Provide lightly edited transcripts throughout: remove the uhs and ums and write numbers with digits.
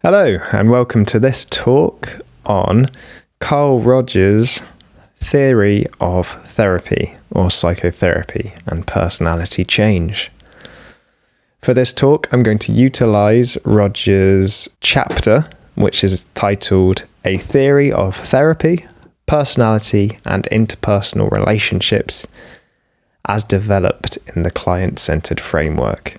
Hello, and welcome to this talk on Carl Rogers' theory of therapy or psychotherapy and personality change. For this talk, I'm going to utilize Rogers' chapter, which is titled A Theory of Therapy, Personality and Interpersonal Relationships as Developed in the Client-Centered Framework.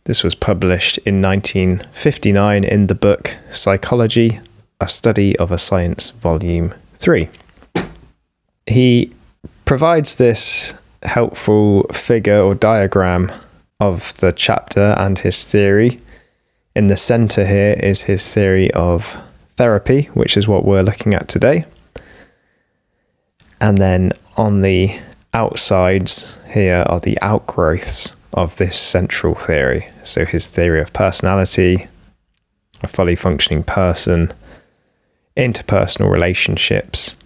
This was published in 1959 in the book Psychology, A Study of a Science, Volume 3. He provides this helpful figure or diagram of the chapter and his theory. In the center here is his theory of therapy, which is what we're looking at today. And then on the outsides here are the outgrowths of this central theory. So his theory of personality, a fully functioning person, interpersonal relationships,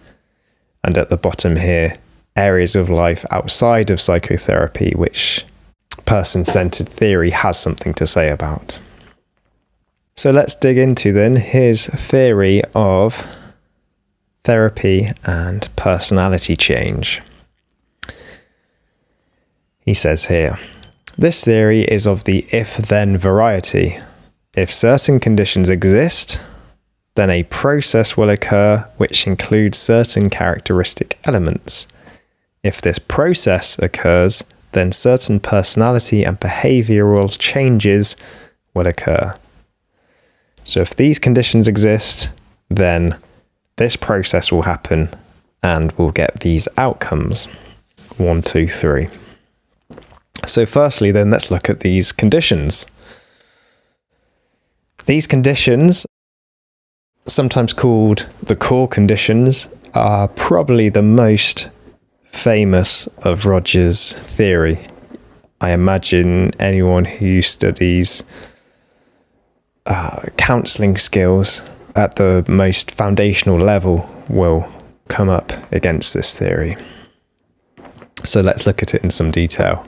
and at the bottom here, areas of life outside of psychotherapy which person-centered theory has something to say about. So let's dig into then his theory of therapy and personality change. He says here, this theory is of the if-then variety. If certain conditions exist, then a process will occur which includes certain characteristic elements. If this process occurs, then certain personality and behavioral changes will occur. So if these conditions exist, then this process will happen and we'll get these outcomes. 1, 2, 3. So firstly, then, let's look at these conditions. These conditions, sometimes called the core conditions, are probably the most famous of Rogers' theory. I imagine anyone who studies counselling skills at the most foundational level will come up against this theory. So let's look at it in some detail.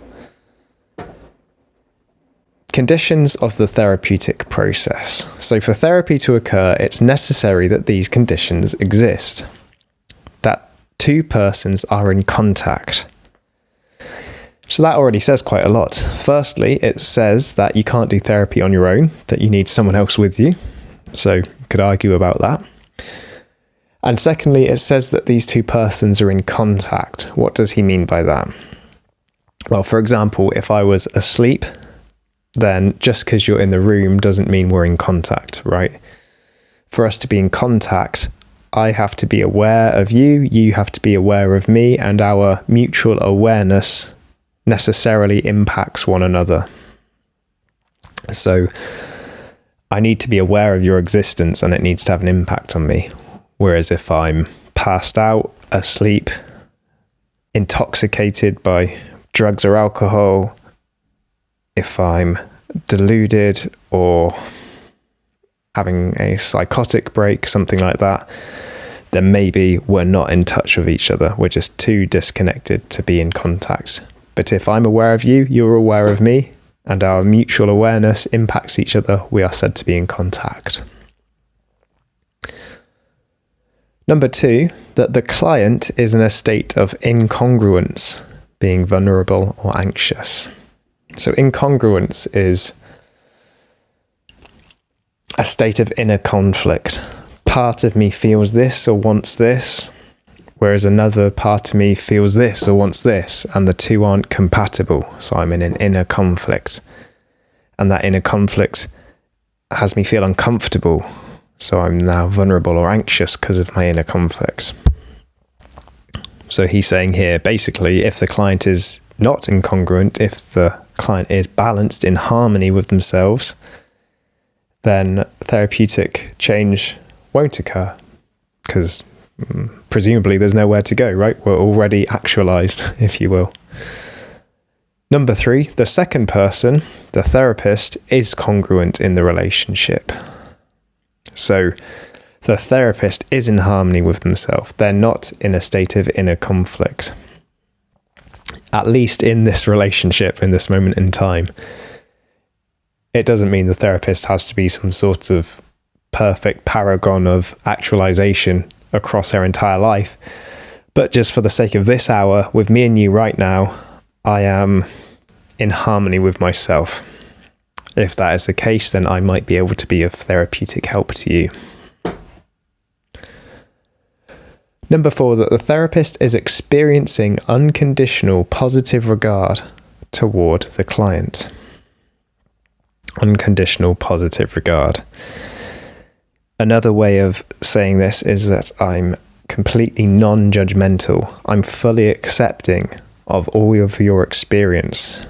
Conditions of the therapeutic process. So for therapy to occur, it's necessary that these conditions exist. That two persons are in contact. So that already says quite a lot. Firstly, it says that you can't do therapy on your own, that you need someone else with you. So you could argue about that. And secondly, it says that these two persons are in contact. What does he mean by that? Well, for example, if I was asleep, then just because you're in the room doesn't mean we're in contact, right? For us to be in contact, I have to be aware of you, you have to be aware of me, and our mutual awareness necessarily impacts one another. So I need to be aware of your existence and it needs to have an impact on me. Whereas if I'm passed out, asleep, intoxicated by drugs or alcohol, if I'm deluded or having a psychotic break, something like that, then maybe we're not in touch with each other. We're just too disconnected to be in contact. But if I'm aware of you, you're aware of me, and our mutual awareness impacts each other, we are said to be in contact. Number 2, that the client is in a state of incongruence, being vulnerable or anxious. So incongruence is a state of inner conflict. Part of me feels this or wants this, whereas another part of me feels this or wants this, and the two aren't compatible. So I'm in an inner conflict. And that inner conflict has me feel uncomfortable. So I'm now vulnerable or anxious because of my inner conflict. So he's saying here, basically, if the client is not incongruent, if the client is balanced in harmony with themselves, then therapeutic change won't occur because presumably there's nowhere to go, right? We're already actualized, if you will. Number 3, the second person, the therapist, is congruent in the relationship. So the therapist is in harmony with themselves. They're not in a state of inner conflict. At least in this relationship, in this moment in time. It doesn't mean the therapist has to be some sort of perfect paragon of actualization across her entire life. But just for the sake of this hour, with me and you right now, I am in harmony with myself. If that is the case, then I might be able to be of therapeutic help to you. Number 4, that the therapist is experiencing unconditional positive regard toward the client. Unconditional positive regard. Another way of saying this is that I'm completely non-judgmental. I'm fully accepting of all of your experience.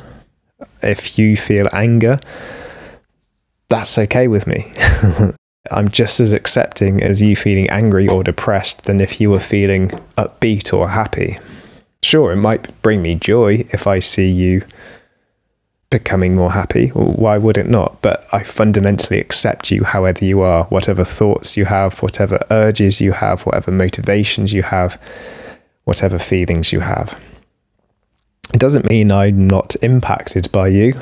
If you feel anger, that's okay with me. I'm just as accepting as you feeling angry or depressed than if you were feeling upbeat or happy. Sure, it might bring me joy if I see you becoming more happy. Why would it not? But I fundamentally accept you however you are, whatever thoughts you have, whatever urges you have, whatever motivations you have, whatever feelings you have. It doesn't mean I'm not impacted by you,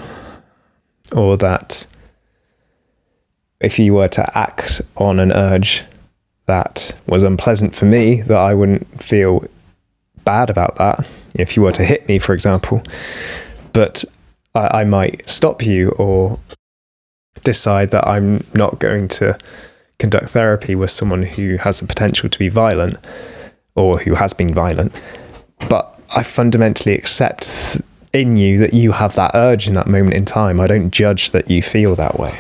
or that if you were to act on an urge that was unpleasant for me, that I wouldn't feel bad about that. If you were to hit me, for example, but I might stop you or decide that I'm not going to conduct therapy with someone who has the potential to be violent or who has been violent. But I fundamentally accept in you that you have that urge in that moment in time. I don't judge that you feel that way.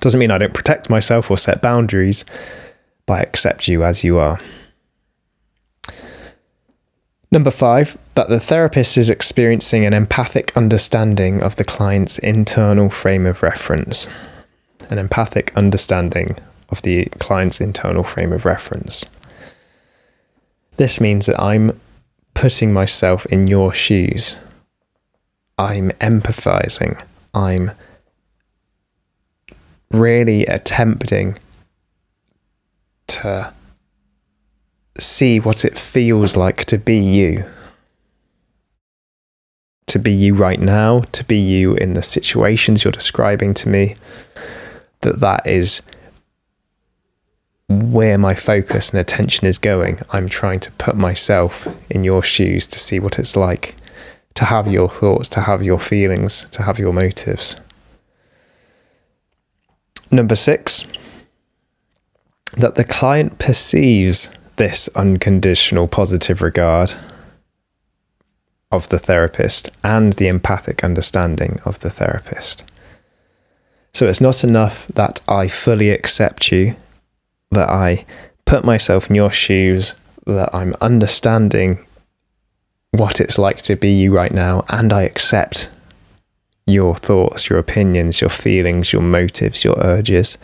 Doesn't mean I don't protect myself or set boundaries, but I accept you as you are. Number 5, that the therapist is experiencing an empathic understanding of the client's internal frame of reference. An empathic understanding of the client's internal frame of reference. This means that I'm putting myself in your shoes. I'm empathizing. I'm really attempting to see what it feels like to be you. To be you right now, to be you in the situations you're describing to me. That is where my focus and attention is going. I'm trying to put myself in your shoes to see what it's like to have your thoughts, to have your feelings, to have your motives. Number 6, that the client perceives this unconditional positive regard of the therapist and the empathic understanding of the therapist. So it's not enough that I fully accept you, that I put myself in your shoes, that I'm understanding what it's like to be you right now, and I accept your thoughts, your opinions, your feelings, your motives, your urges.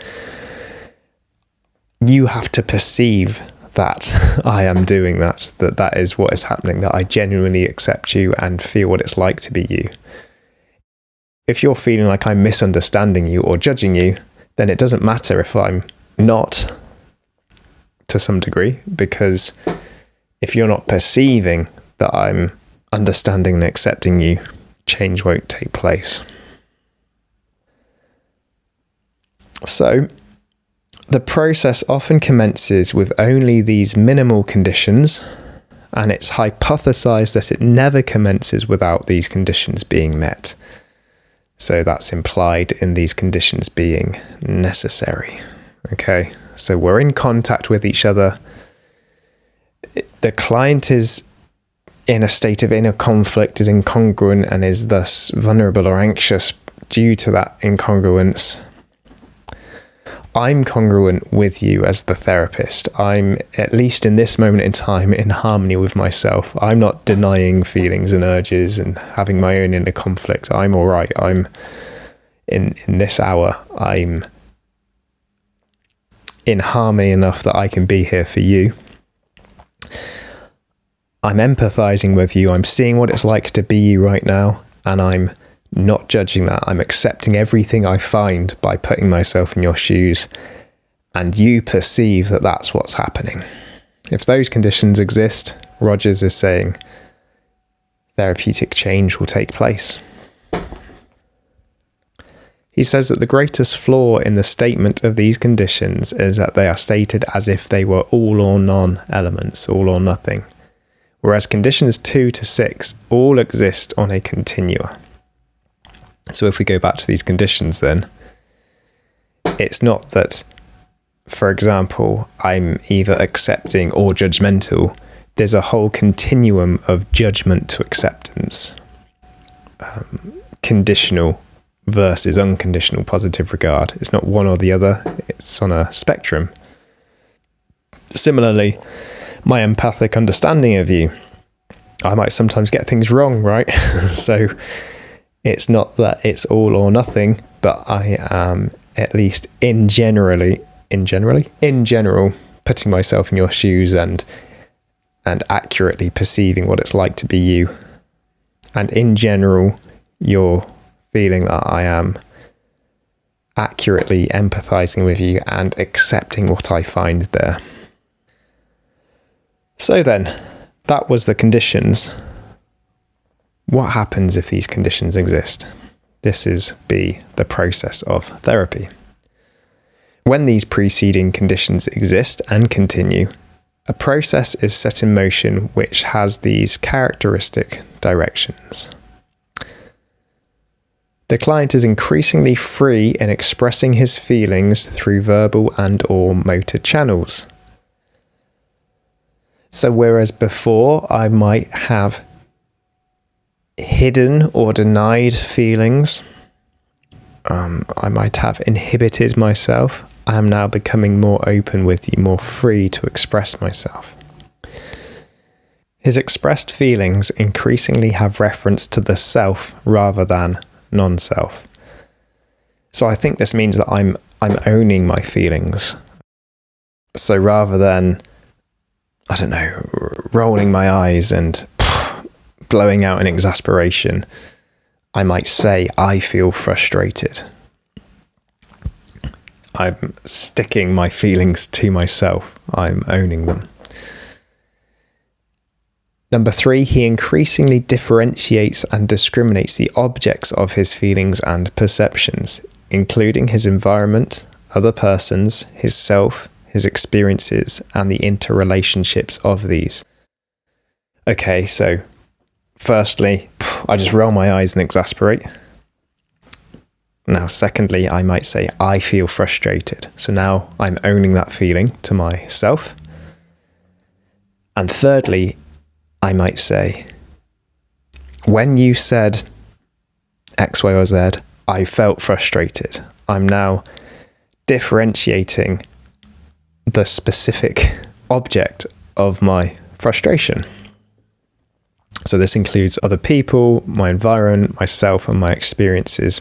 You have to perceive that I am doing that is what is happening, that I genuinely accept you and feel what it's like to be you. If you're feeling like I'm misunderstanding you or judging you, then it doesn't matter if I'm not, to some degree, because if you're not perceiving that I'm understanding and accepting you, change won't take place. So, the process often commences with only these minimal conditions, and it's hypothesized that it never commences without these conditions being met. So that's implied in these conditions being necessary. Okay, so we're in contact with each other. The client is in a state of inner conflict, is incongruent, and is thus vulnerable or anxious due to that incongruence. I'm congruent with you as the therapist. I'm, at least in this moment in time, in harmony with myself. I'm not denying feelings and urges and having my own inner conflict. I'm all right. I'm in this hour, I'm in harmony enough that I can be here for you. I'm empathizing with you. I'm seeing what it's like to be you right now, and I'm not judging that. I'm accepting everything I find by putting myself in your shoes, and you perceive that that's what's happening. If those conditions exist, Rogers is saying therapeutic change will take place. He says that the greatest flaw in the statement of these conditions is that they are stated as if they were all or none elements, all or nothing, whereas conditions 2 to 6 all exist on a continua. So if we go back to these conditions then, it's not that, for example, I'm either accepting or judgmental. There's a whole continuum of judgment to acceptance. Conditional versus unconditional positive regard. It's not one or the other, it's on a spectrum. Similarly, my empathic understanding of you, I might sometimes get things wrong, right? So it's not that it's all or nothing, but I am at least in general, putting myself in your shoes and accurately perceiving what it's like to be you. And in general, you're feeling that I am accurately empathizing with you and accepting what I find there. So then, that was the conditions. What happens if these conditions exist? This is B, the process of therapy. When these preceding conditions exist and continue, a process is set in motion which has these characteristic directions. The client is increasingly free in expressing his feelings through verbal and/or motor channels. So whereas before I might have hidden or denied feelings, I might have inhibited myself, I am now becoming more open with you, more free to express myself. His expressed feelings increasingly have reference to the self rather than non-self. So I think this means that I'm owning my feelings. So rather than, I don't know, rolling my eyes and blowing out in exasperation, I might say, I feel frustrated. I'm sticking my feelings to myself. I'm owning them. Number 3, he increasingly differentiates and discriminates the objects of his feelings and perceptions, including his environment, other persons, his self, his experiences, and the interrelationships of these. Okay, so firstly, I just roll my eyes and exasperate. Now, secondly, I might say, I feel frustrated. So now I'm owning that feeling to myself. And thirdly, I might say, when you said X, Y, or Z, I felt frustrated. I'm now differentiating the specific object of my frustration. So this includes other people, my environment, myself, and my experiences,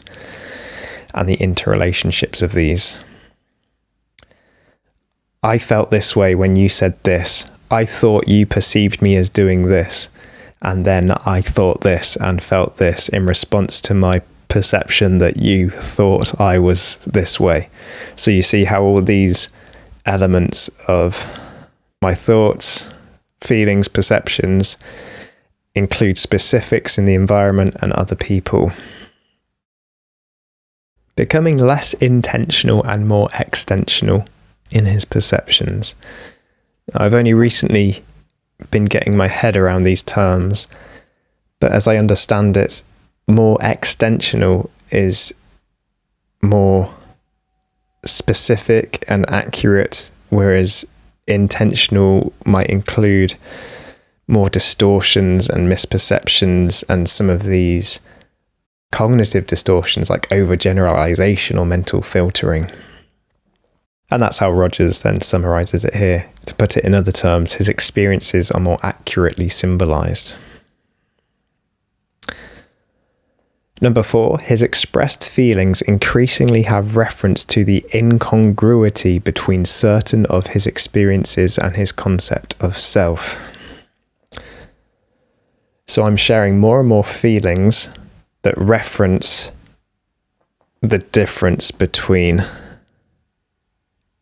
and the interrelationships of these. I felt this way when you said this. I thought you perceived me as doing this, and then I thought this and felt this in response to my perception that you thought I was this way. So you see how all these elements of my thoughts, feelings, perceptions include specifics in the environment and other people. Becoming less intentional and more extensional in his perceptions. I've only recently been getting my head around these terms, but as I understand it, more extensional is more specific and accurate, whereas intentional might include more distortions and misperceptions and some of these cognitive distortions like overgeneralization or mental filtering. And that's how Rogers then summarizes it here. To put it in other terms, his experiences are more accurately symbolized. Number 4, his expressed feelings increasingly have reference to the incongruity between certain of his experiences and his concept of self. So I'm sharing more and more feelings that reference the difference between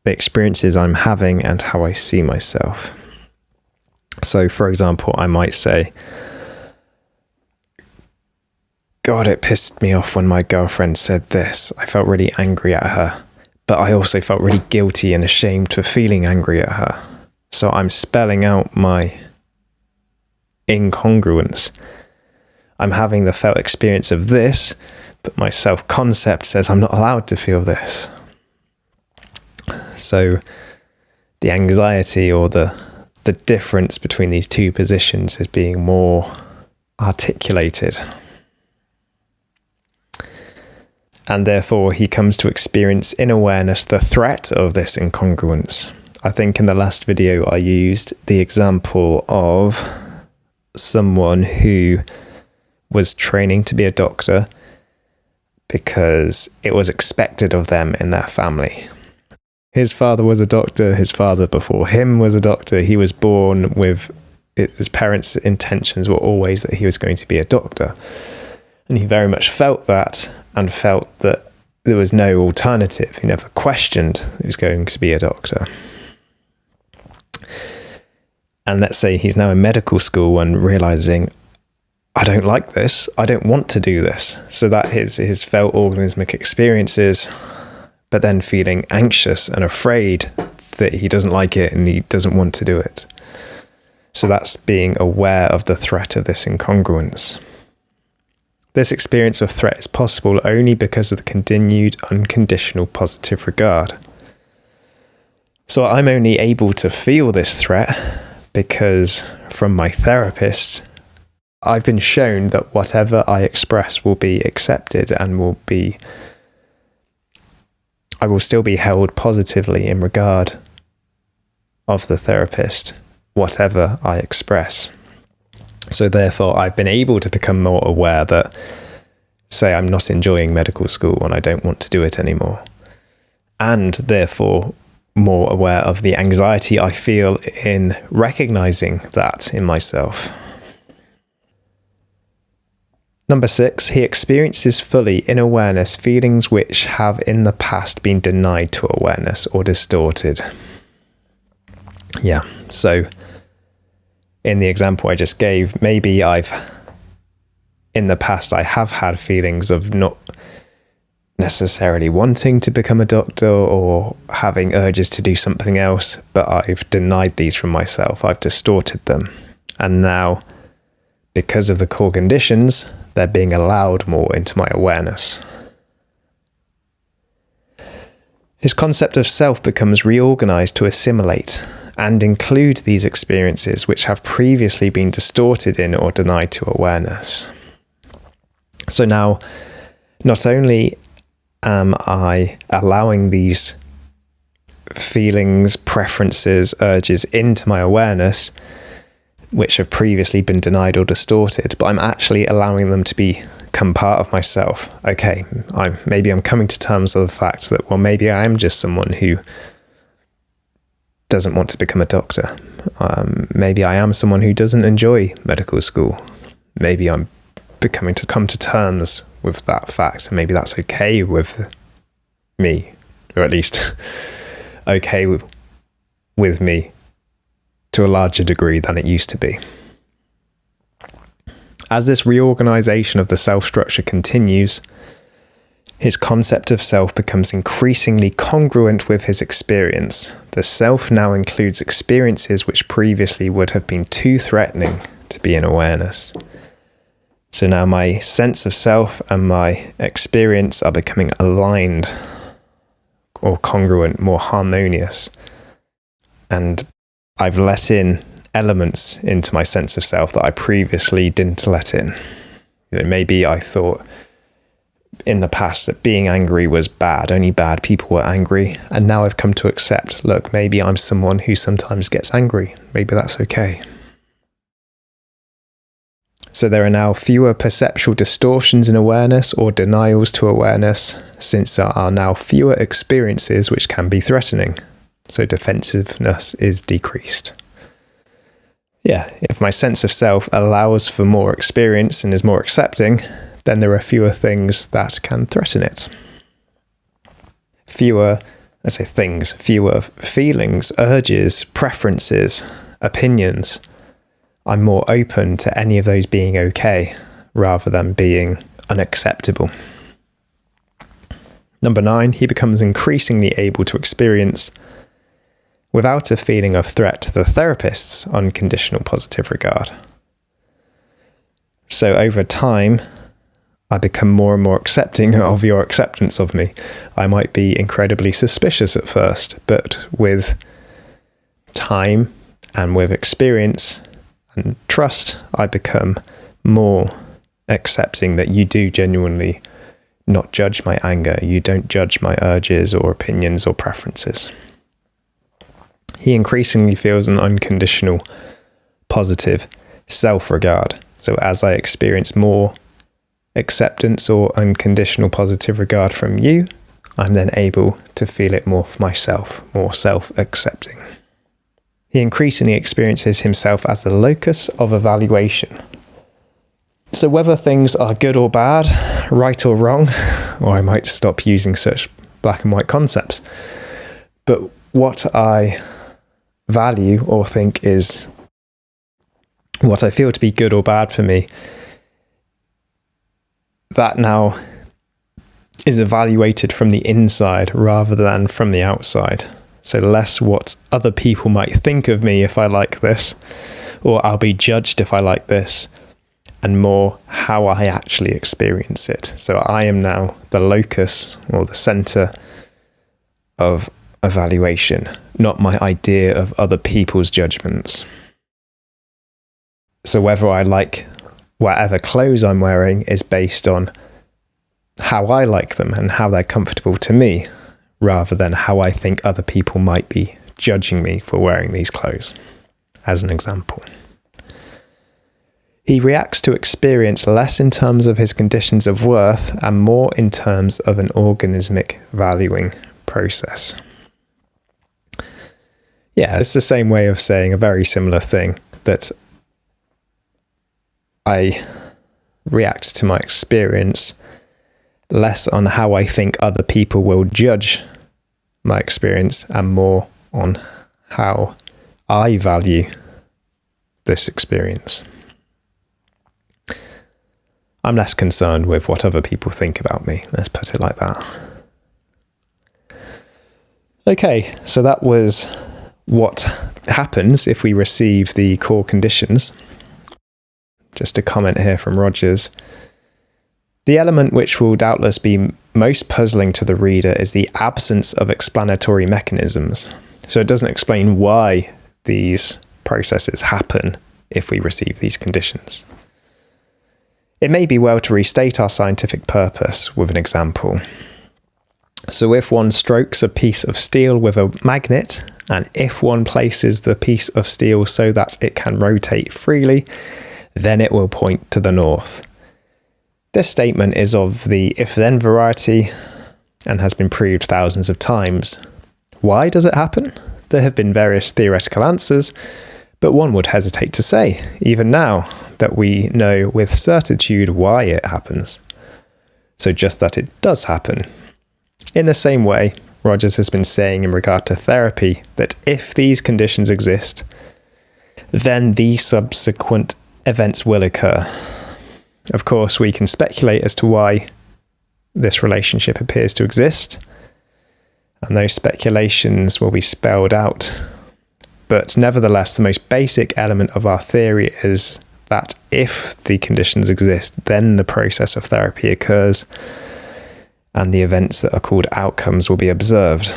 the experiences I'm having and how I see myself. So, for example, I might say, God, it pissed me off when my girlfriend said this. I felt really angry at her, but I also felt really guilty and ashamed for feeling angry at her. So I'm spelling out my incongruence. I'm having the felt experience of this, but my self-concept says I'm not allowed to feel this. So the anxiety or the difference between these two positions is being more articulated. And therefore he comes to experience in awareness the threat of this incongruence. I think in the last video I used the example of someone who was training to be a doctor because it was expected of them in their family. His father was a doctor, his father before him was a doctor. He was born with, his parents' intentions were always that he was going to be a doctor. And he very much felt that, and felt that there was no alternative. He never questioned that he was going to be a doctor. And let's say he's now in medical school and realizing, I don't like this, I don't want to do this. So that his felt organismic experiences, but then feeling anxious and afraid that he doesn't like it and he doesn't want to do it. So that's being aware of the threat of this incongruence. This experience of threat is possible only because of the continued unconditional positive regard. So I'm only able to feel this threat because from my therapist, I've been shown that whatever I express will be accepted and I will still be held positively in regard of the therapist, whatever I express. So therefore, I've been able to become more aware that, say, I'm not enjoying medical school and I don't want to do it anymore. And therefore, more aware of the anxiety I feel in recognizing that in myself. Number 6, he experiences fully in awareness feelings which have in the past been denied to awareness or distorted. Yeah, so in the example I just gave, maybe in the past I have had feelings of not necessarily wanting to become a doctor or having urges to do something else, but I've denied these from myself, I've distorted them. And now, because of the core conditions, they're being allowed more into my awareness. His concept of self becomes reorganized to assimilate and include these experiences which have previously been distorted in or denied to awareness. So now, not only am I allowing these feelings, preferences, urges into my awareness, which have previously been denied or distorted, but I'm actually allowing them to become part of myself. Okay, maybe I'm coming to terms with the fact that, well, maybe I am just someone who doesn't want to become a doctor. Maybe I am someone who doesn't enjoy medical school. Maybe I'm becoming to come to terms with that fact, and maybe that's okay with me, or at least okay with me to a larger degree than it used to be. As this reorganization of the self structure continues, his concept of self becomes increasingly congruent with his experience. The self now includes experiences which previously would have been too threatening to be in awareness. So now my sense of self and my experience are becoming aligned or congruent, more harmonious. And I've let in elements into my sense of self that I previously didn't let in. Maybe I thought in the past that being angry was bad, only bad people were angry, and now I've come to accept, look, maybe I'm someone who sometimes gets angry, maybe that's okay. So there are now fewer perceptual distortions in awareness or denials to awareness, since there are now fewer experiences which can be threatening. So defensiveness is decreased. Yeah, if my sense of self allows for more experience and is more accepting, then there are fewer things that can threaten it. Fewer feelings, urges, preferences, opinions. I'm more open to any of those being okay, rather than being unacceptable. Number 9, he becomes increasingly able to experience, without a feeling of threat, the therapist's unconditional positive regard. So over time, I become more and more accepting of your acceptance of me. I might be incredibly suspicious at first, but with time and with experience and trust, I become more accepting that you do genuinely not judge my anger. You don't judge my urges or opinions or preferences. He increasingly feels an unconditional, positive self-regard. So as I experience more acceptance or unconditional positive regard from you, I'm then able to feel it more for myself, more self-accepting. He increasingly experiences himself as the locus of evaluation. So whether things are good or bad, right or wrong, or I might stop using such black and white concepts, but what I value or think is what I feel to be good or bad for me, that now is evaluated from the inside rather than from the outside. So less what other people might think of me if I like this, or I'll be judged if I like this, and more how I actually experience it. So I am now the locus or the center of evaluation, not my idea of other people's judgments. So whether I like whatever clothes I'm wearing is based on how I like them and how they're comfortable to me, rather than how I think other people might be judging me for wearing these clothes, as an example. He reacts to experience less in terms of his conditions of worth and more in terms of an organismic valuing process. Yeah, it's the same way of saying a very similar thing, that I react to my experience less on how I think other people will judge my experience and more on how I value this experience. I'm less concerned with what other people think about me, let's put it like that. Okay, so that was what happens if we receive the core conditions. Just a comment here from Rogers. The element which will doubtless be most puzzling to the reader is the absence of explanatory mechanisms. So it doesn't explain why these processes happen if we receive these conditions. It may be well to restate our scientific purpose with an example. So if one strokes a piece of steel with a magnet, and if one places the piece of steel so that it can rotate freely, then it will point to the north. This statement is of the if-then variety and has been proved thousands of times. Why does it happen? There have been various theoretical answers, but one would hesitate to say, even now, that we know with certitude why it happens. So just that it does happen. In the same way, Rogers has been saying in regard to therapy that if these conditions exist, then the subsequent events will occur. Of course, we can speculate as to why this relationship appears to exist, and those speculations will be spelled out. But nevertheless, the most basic element of our theory is that if the conditions exist, then the process of therapy occurs, and the events that are called outcomes will be observed.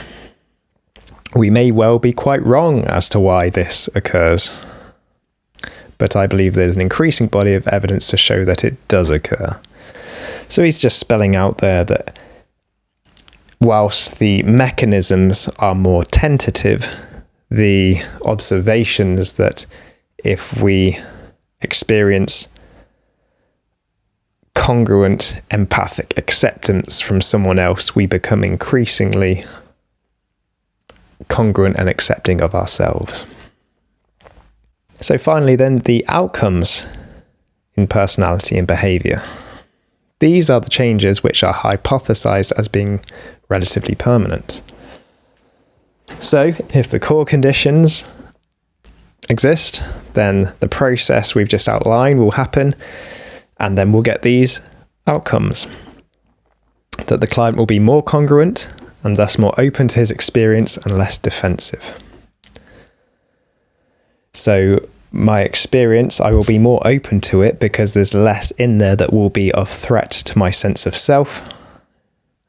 We may well be quite wrong as to why this occurs, but I believe there's an increasing body of evidence to show that it does occur. So he's just spelling out there that whilst the mechanisms are more tentative, the observations that if we experience congruent empathic acceptance from someone else, we become increasingly congruent and accepting of ourselves. So finally then, the outcomes in personality and behaviour. These are the changes which are hypothesized as being relatively permanent. So if the core conditions exist, then the process we've just outlined will happen, and then we'll get these Outcomes: that the client will be more congruent and thus more open to his experience and less defensive. So my experience, I will be more open to it because there's less in there that will be of threat to my sense of self,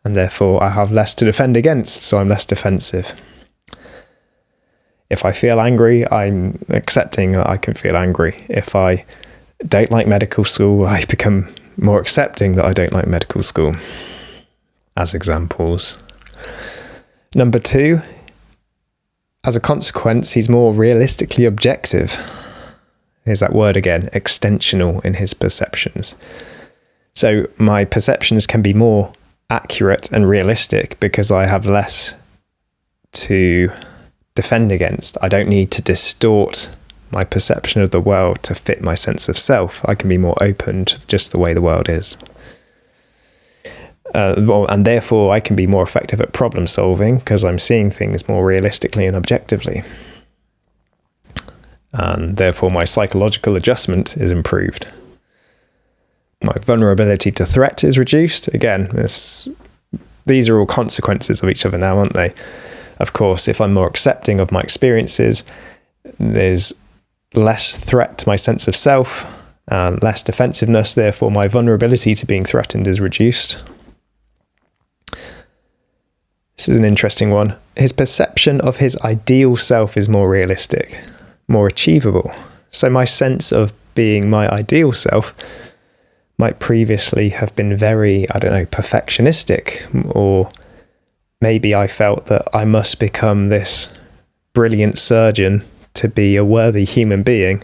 and therefore I have less to defend against, so I'm less defensive. If I feel angry, I'm accepting that I can feel angry. If I don't like medical school, I become more accepting that I don't like medical school, as examples. Number 2, as a consequence, he's more realistically objective. Here's that word again, extensional in his perceptions. So my perceptions can be more accurate and realistic because I have less to defend against. I don't need to distort my perception of the world to fit my sense of self. I can be more open to just the way the world is. And therefore I can be more effective at problem solving because I'm seeing things more realistically and objectively. And therefore my psychological adjustment is improved. My vulnerability to threat is reduced. Again, these are all consequences of each other now, aren't they? Of course, if I'm more accepting of my experiences, there's less threat to my sense of self and less defensiveness. Therefore, my vulnerability to being threatened is reduced. This is an interesting one. His perception of his ideal self is more realistic, more achievable. So my sense of being my ideal self might previously have been very, perfectionistic, or maybe I felt that I must become this brilliant surgeon to be a worthy human being.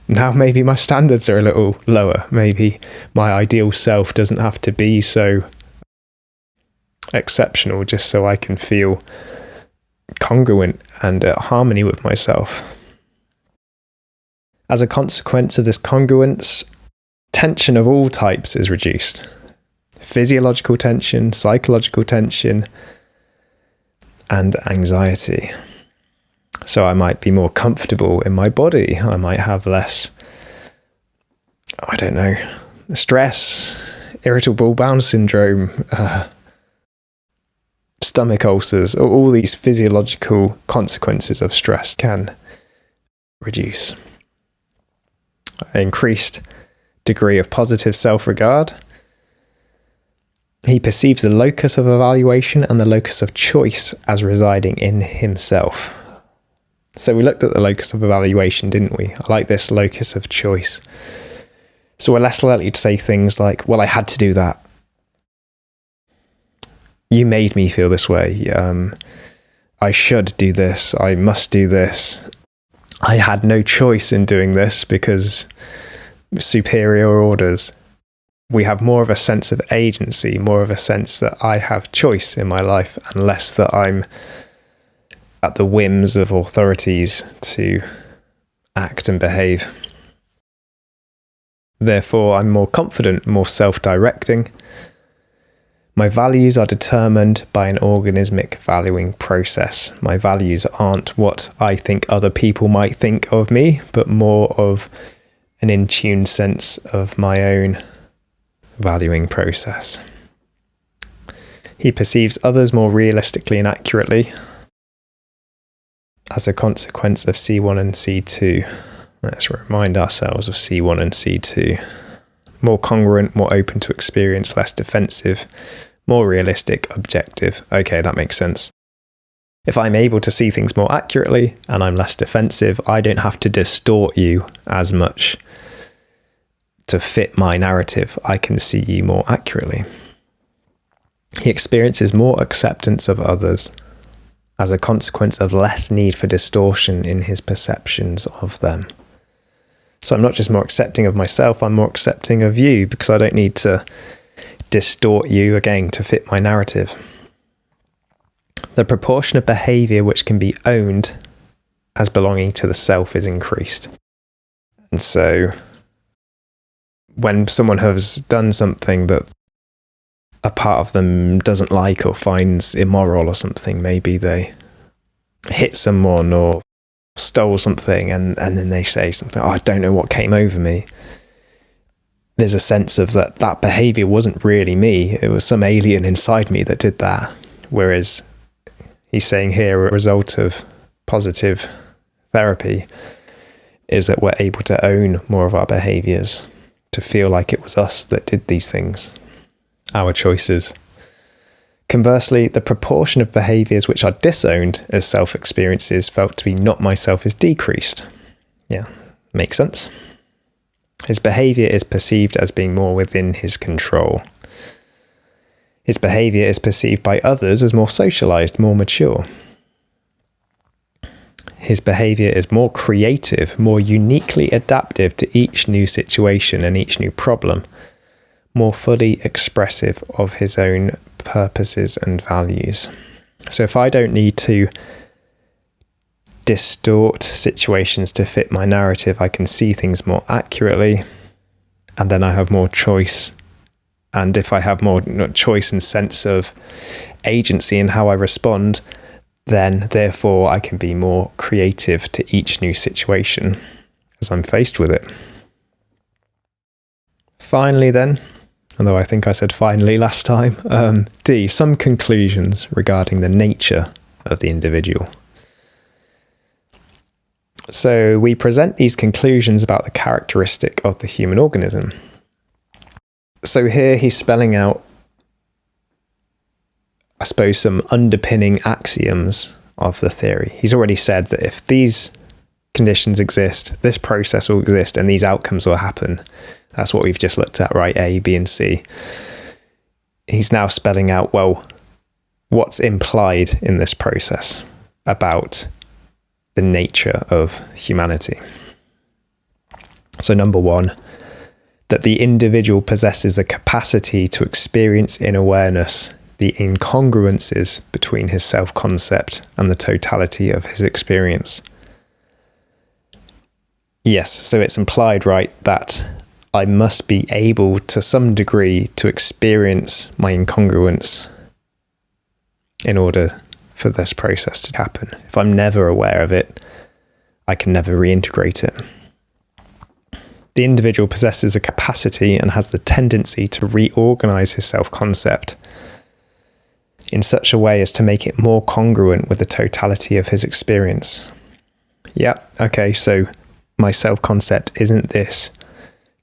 Now maybe my standards are a little lower. Maybe my ideal self doesn't have to be so exceptional just so I can feel congruent and at harmony with myself. As a consequence of this congruence, tension of all types is reduced. Physiological tension, psychological tension, and anxiety. So I might be more comfortable in my body. I might have less, stress, irritable bowel syndrome, stomach ulcers. All these physiological consequences of stress can reduce. Increased degree of positive self-regard. He perceives the locus of evaluation and the locus of choice as residing in himself. So we looked at the locus of evaluation, didn't we? I like this locus of choice. So we're less likely to say things like, well, I had to do that. You made me feel this way. I should do this. I must do this. I had no choice in doing this because superior orders. We have more of a sense of agency, more of a sense that I have choice in my life, and less that I'm at the whims of authorities to act and behave. Therefore, I'm more confident, more self-directing. My values are determined by an organismic valuing process. My values aren't what I think other people might think of me, but more of an in-tune sense of my own valuing process. He perceives others more realistically and accurately as a consequence of C1 and C2. Let's remind ourselves of C1 and C2. More congruent, more open to experience, less defensive, more realistic, objective. Okay, that makes sense. If I'm able to see things more accurately and I'm less defensive, I don't have to distort you as much to fit my narrative. I can see you more accurately. He experiences more acceptance of others as a consequence of less need for distortion in his perceptions of them. So I'm not just more accepting of myself, I'm more accepting of you because I don't need to distort you again to fit my narrative. The proportion of behaviour which can be owned as belonging to the self is increased. And so when someone has done something that a part of them doesn't like or finds immoral or something, maybe they hit someone or stole something and then they say something, I don't know what came over me. there's a sense of that behavior wasn't really me. It was some alien inside me that did that. Whereas he's saying here, a result of positive therapy is that we're able to own more of our behaviors, to feel like it was us that did these things, our choices. Conversely, the proportion of behaviors which are disowned as self-experiences felt to be not myself is decreased. Yeah, makes sense. His behavior is perceived as being more within his control. His behavior is perceived by others as more socialized, more mature. His behavior is more creative, more uniquely adaptive to each new situation and each new problem, more fully expressive of his own purposes and values. So if I don't need to distort situations to fit my narrative, I can see things more accurately, and then I have more choice. And if I have more choice and sense of agency in how I respond, then therefore I can be more creative to each new situation as I'm faced with it. Finally then, although I think I said finally last time, D, some conclusions regarding the nature of the individual. So we present these conclusions about the characteristic of the human organism. So here he's spelling out, I suppose, some underpinning axioms of the theory. He's already said that if these conditions exist, this process will exist and these outcomes will happen. That's what we've just looked at, right? A, B, and C. He's now spelling out, well, what's implied in this process about the nature of humanity. So number one, that the individual possesses the capacity to experience in awareness the incongruences between his self-concept and the totality of his experience. Yes, so it's implied, right, that I must be able to some degree to experience my incongruence in order for this process to happen. If I'm never aware of it, I can never reintegrate it. The individual possesses a capacity and has the tendency to reorganize his self-concept in such a way as to make it more congruent with the totality of his experience. Yeah, okay, so my self-concept isn't this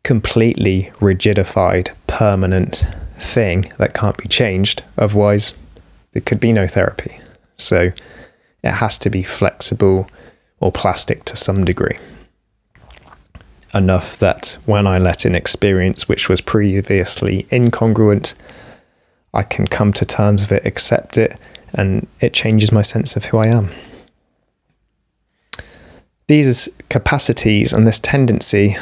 completely rigidified, permanent thing that can't be changed. Otherwise, there could be no therapy. So it has to be flexible or plastic to some degree. Enough that when I let in experience which was previously incongruent, I can come to terms with it, accept it, and it changes my sense of who I am. These capacities and this tendency,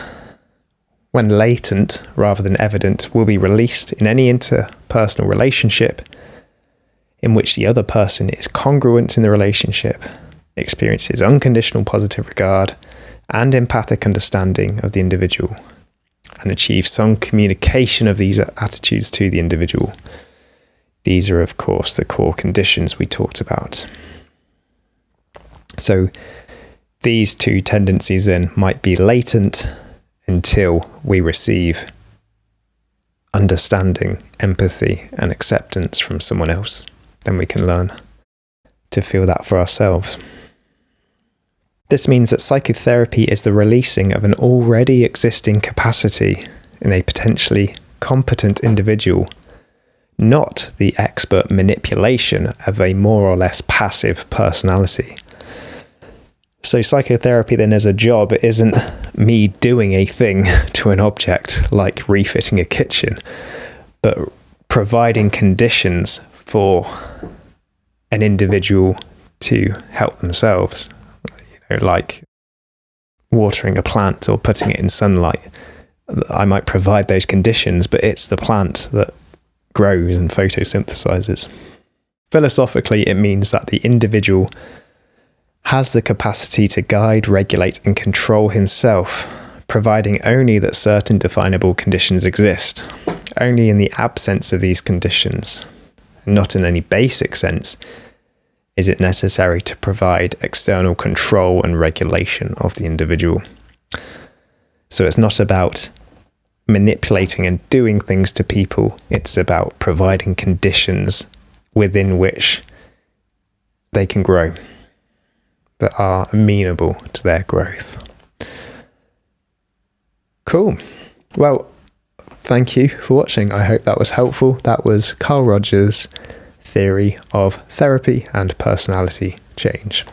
when latent rather than evident, will be released in any interpersonal relationship in which the other person is congruent in the relationship, experiences unconditional positive regard and empathic understanding of the individual, and achieves some communication of these attitudes to the individual. These are, of course, the core conditions we talked about. So these two tendencies then might be latent until we receive understanding, empathy, and acceptance from someone else. Then we can learn to feel that for ourselves. This means that psychotherapy is the releasing of an already existing capacity in a potentially competent individual, not the expert manipulation of a more or less passive personality. So psychotherapy then as a job isn't me doing a thing to an object like refitting a kitchen, but providing conditions for an individual to help themselves, like watering a plant or putting it in sunlight. I might provide those conditions, but it's the plant that grows and photosynthesizes. Philosophically, it means that the individual has the capacity to guide, regulate, and control himself, providing only that certain definable conditions exist. Only in the absence of these conditions, not in any basic sense, is it necessary to provide external control and regulation of the individual. So it's not about manipulating and doing things to people. It's about providing conditions within which they can grow, that are amenable to their growth. Cool. Well, thank you for watching. I hope that was helpful. That was Carl Rogers' theory of therapy and personality change.